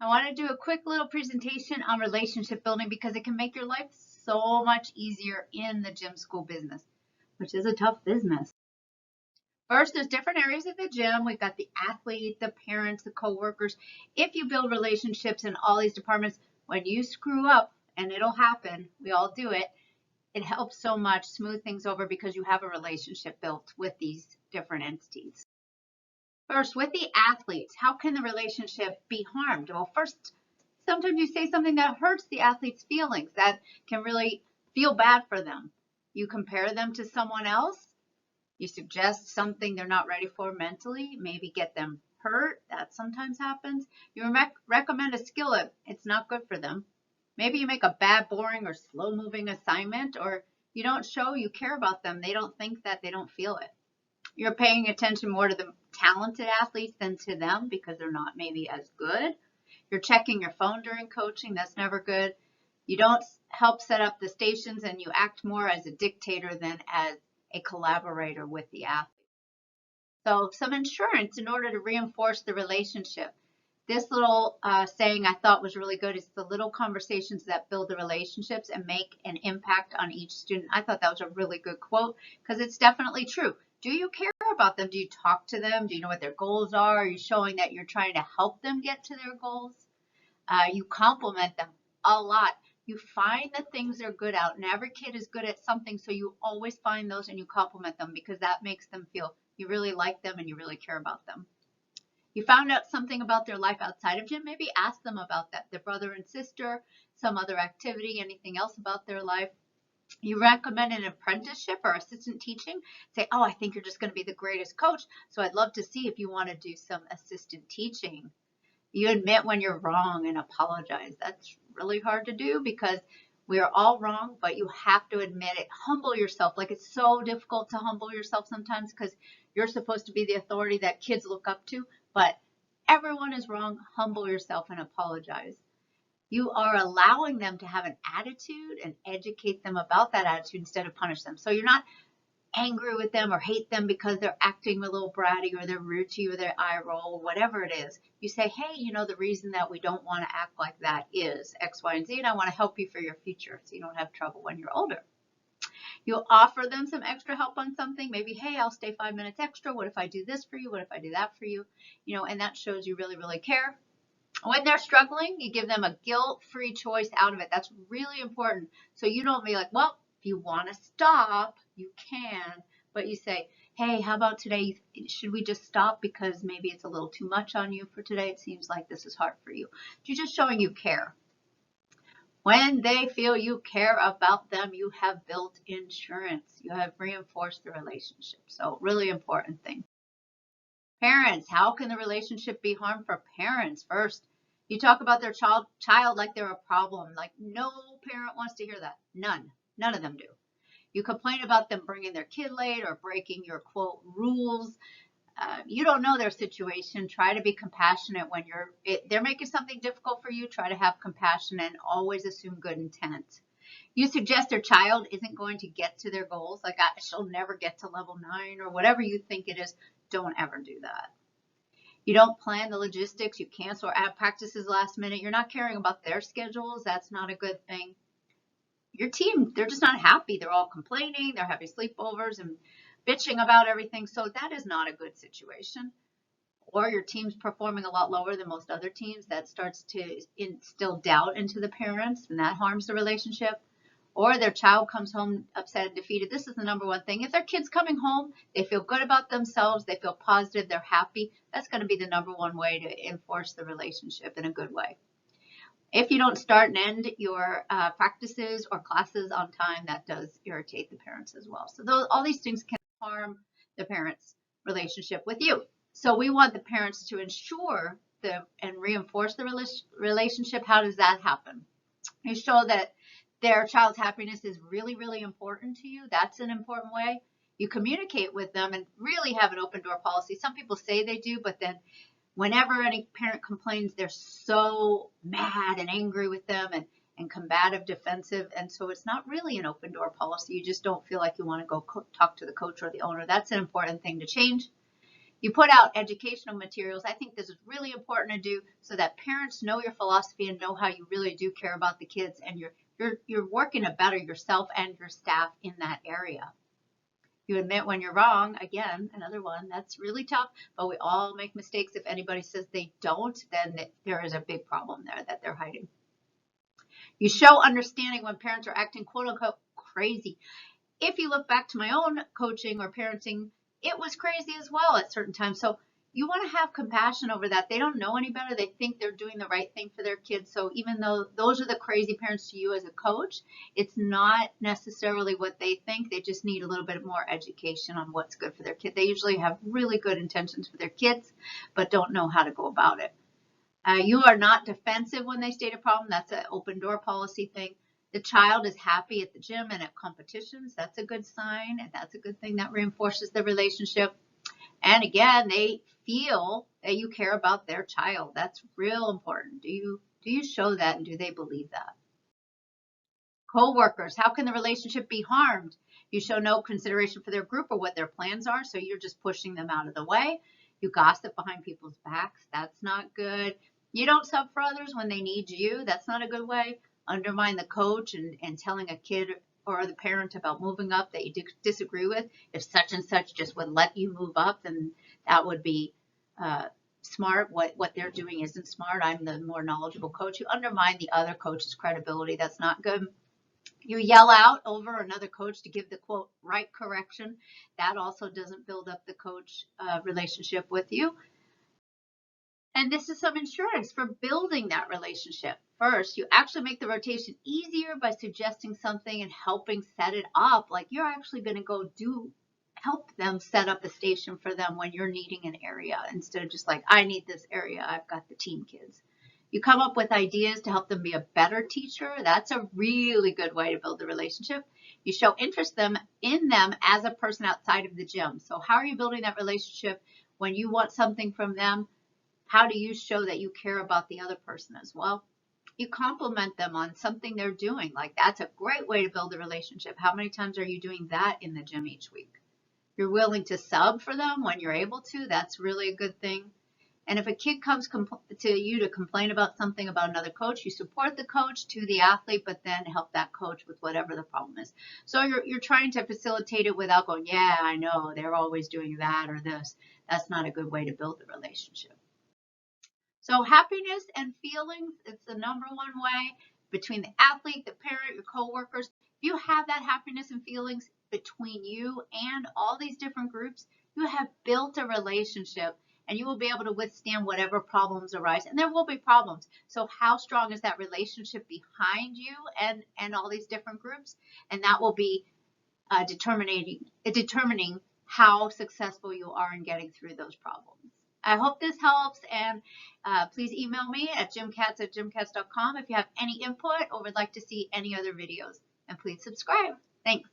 I want to do a quick little presentation on relationship building because it can make your life so much easier in the gym school business, which is a tough business. First, there's different areas of the gym. We've got the athlete, the parents, the coworkers. If you build relationships in all these departments, when you screw up, and it'll happen, we all do it, it helps so much smooth things over because you have a relationship built with these different entities. First, with the athletes, how can the relationship be harmed? Well, first, sometimes you say something that hurts the athlete's feelings, that can really feel bad for them. You compare them to someone else. You suggest something they're not ready for mentally, maybe get them hurt. That sometimes happens. You recommend a skill if it's not good for them. Maybe you make a bad, boring, or slow-moving assignment, or you don't show you care about them. They don't think that, they don't feel it. You're paying attention more to the talented athletes than to them because they're not maybe as good. You're checking your phone during coaching. That's never good. You don't help set up the stations, and you act more as a dictator than as a collaborator with the athlete. So some insurance in order to reinforce the relationship. This little saying I thought was really good. It's the little conversations that build the relationships and make an impact on each student. I thought that was a really good quote because it's definitely true. Do you care about them? Do you talk to them? Do you know what their goals are? Are you showing that you're trying to help them get to their goals? You compliment them a lot. You find the things they're good at, and every kid is good at something, so you always find those and you compliment them because that makes them feel you really like them and you really care about them. You found out something about their life outside of gym, maybe ask them about that, their brother and sister, some other activity, anything else about their life. You recommend an apprenticeship or assistant teaching. Say, oh, I think you're just going to be the greatest coach, so I'd love to see if you want to do some assistant teaching. You admit when you're wrong and apologize. That's really hard to do because we are all wrong, but you have to admit it. Humble yourself. Like, it's so difficult to humble yourself sometimes because you're supposed to be the authority that kids look up to, but everyone is wrong. Humble yourself and apologize. You are allowing them to have an attitude and educate them about that attitude instead of punish them. So you're not angry with them or hate them because they're acting a little bratty or they're rude to you or their eye roll, whatever it is. You say, hey, you know, the reason that we don't want to act like that is X, Y, and Z, and I want to help you for your future so you don't have trouble when you're older. You'll offer them some extra help on something. Maybe, hey, I'll stay 5 minutes extra. What if I do this for you? What if I do that for you? You know, and that shows you really, really care. When they're struggling, you give them a guilt-free choice out of it. That's really important. So you don't be like, well, if you want to stop, you can. But you say, hey, how about today? Should we just stop because maybe it's a little too much on you for today? It seems like this is hard for you. You're just showing you care. When they feel you care about them, you have built insurance. You have reinforced the relationship. So really important thing. Parents, how can the relationship be harmed for parents? First, you talk about their child like they're a problem. Like, no parent wants to hear that. None of them do. You complain about them bringing their kid late or breaking your quote rules. You don't know their situation. Try to be compassionate when they're making something difficult for you. Try to have compassion and always assume good intent. You suggest their child isn't going to get to their goals, like she'll never get to level 9 or whatever you think it is. Don't ever do that. You don't plan the logistics. You cancel or add practices last minute. You're not caring about their schedules. That's not a good thing. Your team, they're just not happy. They're all complaining. They're having sleepovers and bitching about everything. So that is not a good situation. Or your team's performing a lot lower than most other teams. That starts to instill doubt into the parents, and that harms the relationship. Or their child comes home upset and defeated. This is the number one thing. If their kid's coming home, they feel good about themselves, they feel positive, they're happy, that's going to be the number one way to enforce the relationship in a good way. If you don't start and end your practices or classes on time, that does irritate the parents as well. So all these things can harm the parents' relationship with you. So we want the parents to ensure and reinforce the relationship. How does that happen? You show that their child's happiness is really, really important to you. That's an important way. You communicate with them and really have an open door policy. Some people say they do, but then whenever any parent complains, they're so mad and angry with them and combative, defensive. And so it's not really an open door policy. You just don't feel like you want to go talk to the coach or the owner. That's an important thing to change. You put out educational materials. I think this is really important to do so that parents know your philosophy and know how you really do care about the kids, and you're working to better yourself and your staff in that area. You admit when you're wrong. Again, another one that's really tough, but we all make mistakes. If anybody says they don't, then there is a big problem there that they're hiding. You show understanding when parents are acting quote unquote crazy. If you look back to my own coaching or parenting, it was crazy as well at certain times. So you want to have compassion over that. They don't know any better. They think they're doing the right thing for their kids. So even though those are the crazy parents to you as a coach, it's not necessarily what they think. They just need a little bit more education on what's good for their kid. They usually have really good intentions for their kids, but don't know how to go about it. You are not defensive when they state a problem. That's an open door policy thing. The child is happy at the gym and at competitions. That's a good sign, and that's a good thing that reinforces the relationship. And again, they feel that you care about their child. That's real important. Do you show that, and do they believe that? Co-workers, how can the relationship be harmed? You show no consideration for their group or what their plans are, so you're just pushing them out of the way. You gossip behind people's backs. That's not good. You don't sub for others when they need you. That's not a good way. Undermine the coach and telling a kid or the parent about moving up that you disagree with. If such and such just would let you move up, then that would be smart. What they're doing isn't smart. I'm the more knowledgeable coach. You undermine the other coach's credibility. That's not good. You yell out over another coach to give the quote right correction. That also doesn't build up the coach relationship with you. And this is some insurance for building that relationship. First, you actually make the rotation easier by suggesting something and helping set it up. Like you're actually going to go help them set up a station for them when you're needing an area, instead of just like, I need this area, I've got the teen kids. You come up with ideas to help them be a better teacher. That's a really good way to build the relationship. You show interest in them as a person outside of the gym. So how are you building that relationship when you want something from them? How do you show that you care about the other person as well? You compliment them on something they're doing. Like that's a great way to build a relationship. How many times are you doing that in the gym each week? You're willing to sub for them when you're able to. That's really a good thing. And if a kid comes to you to complain about something about another coach, you support the coach to the athlete, but then help that coach with whatever the problem is. So you're trying to facilitate it without going, yeah, I know they're always doing that or this. That's not a good way to build the relationship. So happiness and feelings, it's the number one way between the athlete, the parent, your coworkers. If you have that happiness and feelings between you and all these different groups, you have built a relationship and you will be able to withstand whatever problems arise. And there will be problems. So how strong is that relationship behind you and all these different groups? And that will be determining how successful you are in getting through those problems. I hope this helps, and please email me at gymcats@gymcats.com if you have any input or would like to see any other videos. And please subscribe. Thanks.